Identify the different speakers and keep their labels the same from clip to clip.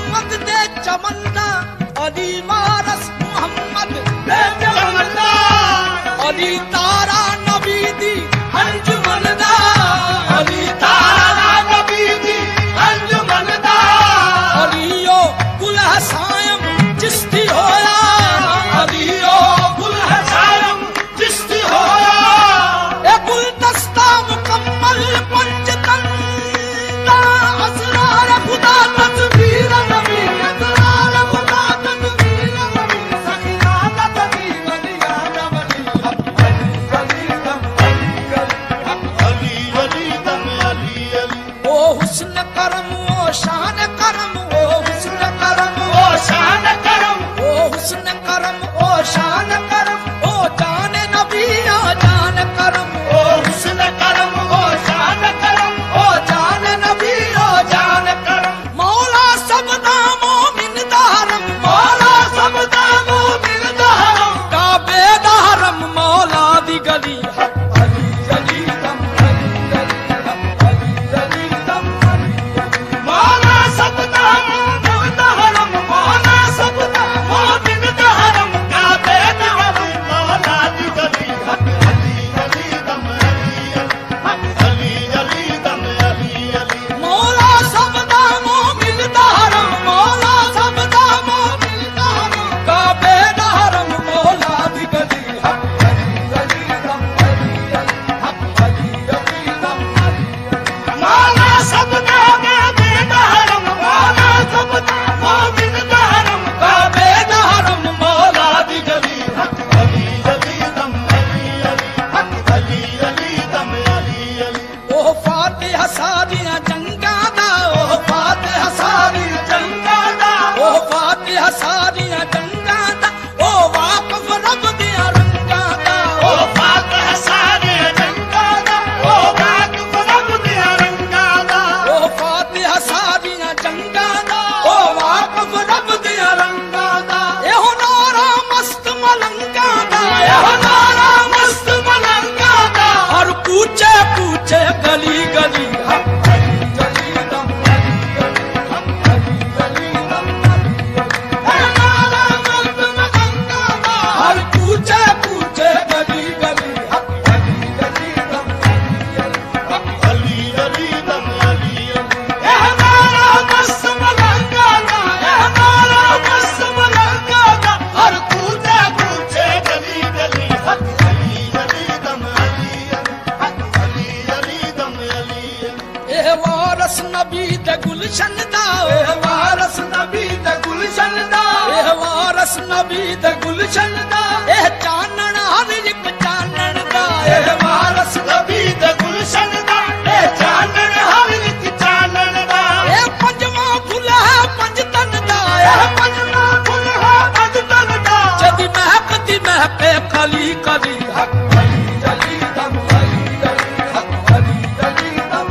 Speaker 1: मोहम्मद दे चमन्ना अली वारस मोहम्मद दे चमन्ना अली तारा नबी दी अंजुमन दा अली तारा नबी दी अंजुमन दा अलियो गुल हसायम चिश्ती होया अलियो गुल हसायम चिश्ती होया ए गुलदस्ता मुकम्मल पंचतन दा असरार खुदा तस्वीर नबी असरार खुदा तस्वीर नबी सखीना तस्वीर अलिया नबी अली अली दम अली अली ओ हुस्न करम ओ शान करम ओ हुस्न करम ओ शान करम ओ हुस्न करम ओ शान करम ओ जान नबी ओ जान करम ओ हुस्न करम ओ शान करम ओ जान नबी ओ जान करम मौला सबदा मोमिन दारम मौला सबदा मोमिन दारम काबे दारम मौला दी गली अली अली दम अली अली दम मौला सबदा मोमिन दारम मौला सबदा मोमिन दारम काबे दारम मौला दी गली अली अली दम अली अली दम अली अली मौला सबदा मोमिन दारम मौला सबदा मोमिन दारम काबे दारम मौला दी गली अली अली दम अली अली दम मौला सबदा काबे दारम मौला सबदा मोमिन दारम काबे दारम मौला दी गली अली अली दम अली अली दम अली अली ओ फातिहा सारियां जंगां दा ओ फातिहा सारियां जंगां दा ओ फातिहा सारियां जंगां दा ओ वाक़िफ़ रब दियां रंगां दा ओ फातिहा सारियां जंगां दा ओ वाक़िफ़ रब दियां रंगां दा ओ फातिहा सारियां जंगां दा ओ वाक़िफ़ रब दियां रंगां दा एहो नारा मस्त मलंगां दा एहो नारा मस्त मलंगां दा हर कूचे कूचे गली गली अली अली दम अली अली दम एहो नारा मस्त मलंगां दा हर कूचे कूचे गली गली अली अली दम अली अली दम अली एहो नारा मस्त मलंगां दा एहो नारा मस्त मलंगां दा हर कूचे कूचे गली गली अली अली दम अली अली दम अली एह वारस नबी दे गुलशन दा एह वारस नबी दे गुलशन दा एह वारस नबी दे गुलशन दा एह चानन हर एक चानन दा एह वारस नबी दे गुलशन दा एह चानन हर एक चानन दा एह पंजवा फुल है पंजतन दा एह पंजवा फुल है पंजतन दा जदी महकती महके कली कली अली अली दम अली अली दम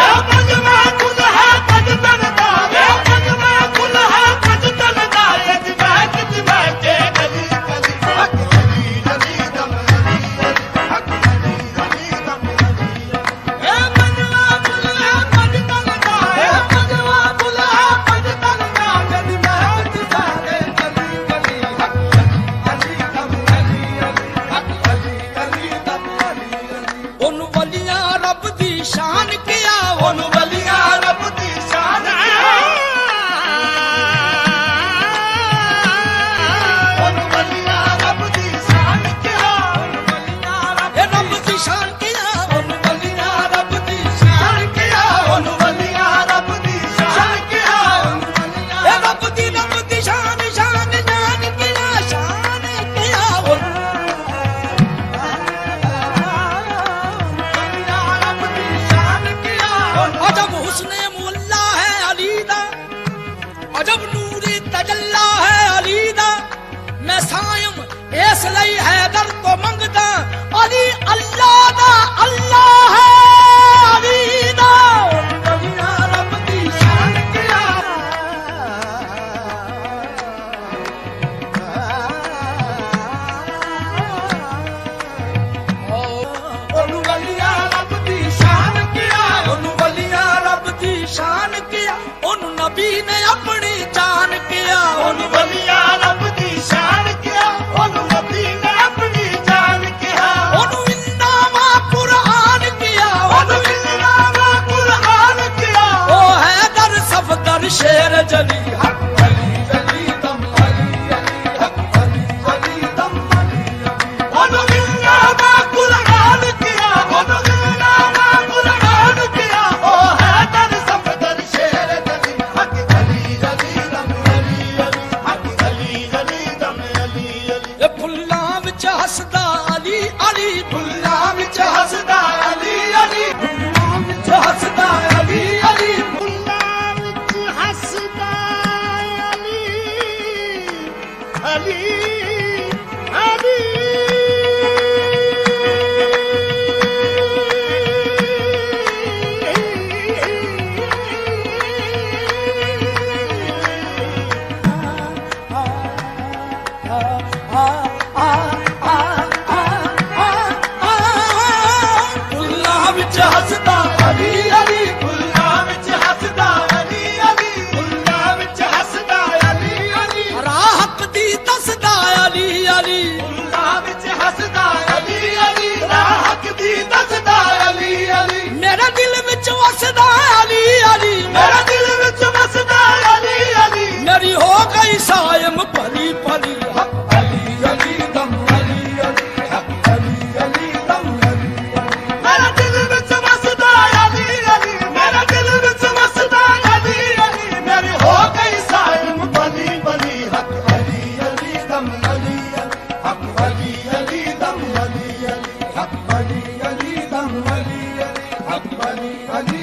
Speaker 1: एह पंजवा फुल है पंजतन दा एह पंजवा फुल है पंजतन दा जदी महकती महके कली कली अली अली दम अली अली दम एह पंजवा फुल है पंजतन दा एह पंजवा फुल है पंजतन दा जदी महकती महके कली कली अली दम अली अली दम उन वलियां रब दी शान किया उन वलियां रब दी शान उन वलियां रब दी शान किया रब दी शान किया उन वलियां रब दी शान किया उन वलियां रब दी शान किया रब दी शान शान जान किया शान किया अजब हुस्ने मुल्ला है अली दा अजब नूरी तजल्ला है अली दा मैं सायम इस लई हैदर तो मंगदा अली अल्लाह दा अल्लाह है अली दा रब दी शान किया शान किया, उन नबी ने अली हक अली अली दम अली अली हक अली अली दम अली अली मिलना मा कुरान किया मिलना मा कुरान किया ओ हैदर सफदर शेर गली हक अली अली दम अली अली हक अली अली दम अली अली ए फुल्लां विच हसदा अली अली फुल्लां विच हसदा अली अली फुल्लां विच हसदा अली अली फुल्लां विच हसदा अली अली अली फुल्लां विच हसदा अली अली फुल्लां विच हसदा अली अली फुल्लां विच हसदा अली अली राह हक दी दसदा अली अली फुल्लां विच हसदा अली अली राह हक दी दसदा अली अली मेरे दिल विच वसदा अली अली मेरे दिल विच वसदा अली अली मेरी हो गई सायम भली भली हक अली अली दम अली अली हक अली अली दम अली मेरे दिल विच वसदा अली अली मेरे दिल विच वसदा अली अली मेरी हो गई सायम भली भली हक अली अली दम अली अली हक अली अली दम अली अली हक अली अली दम अली अली हक अली अली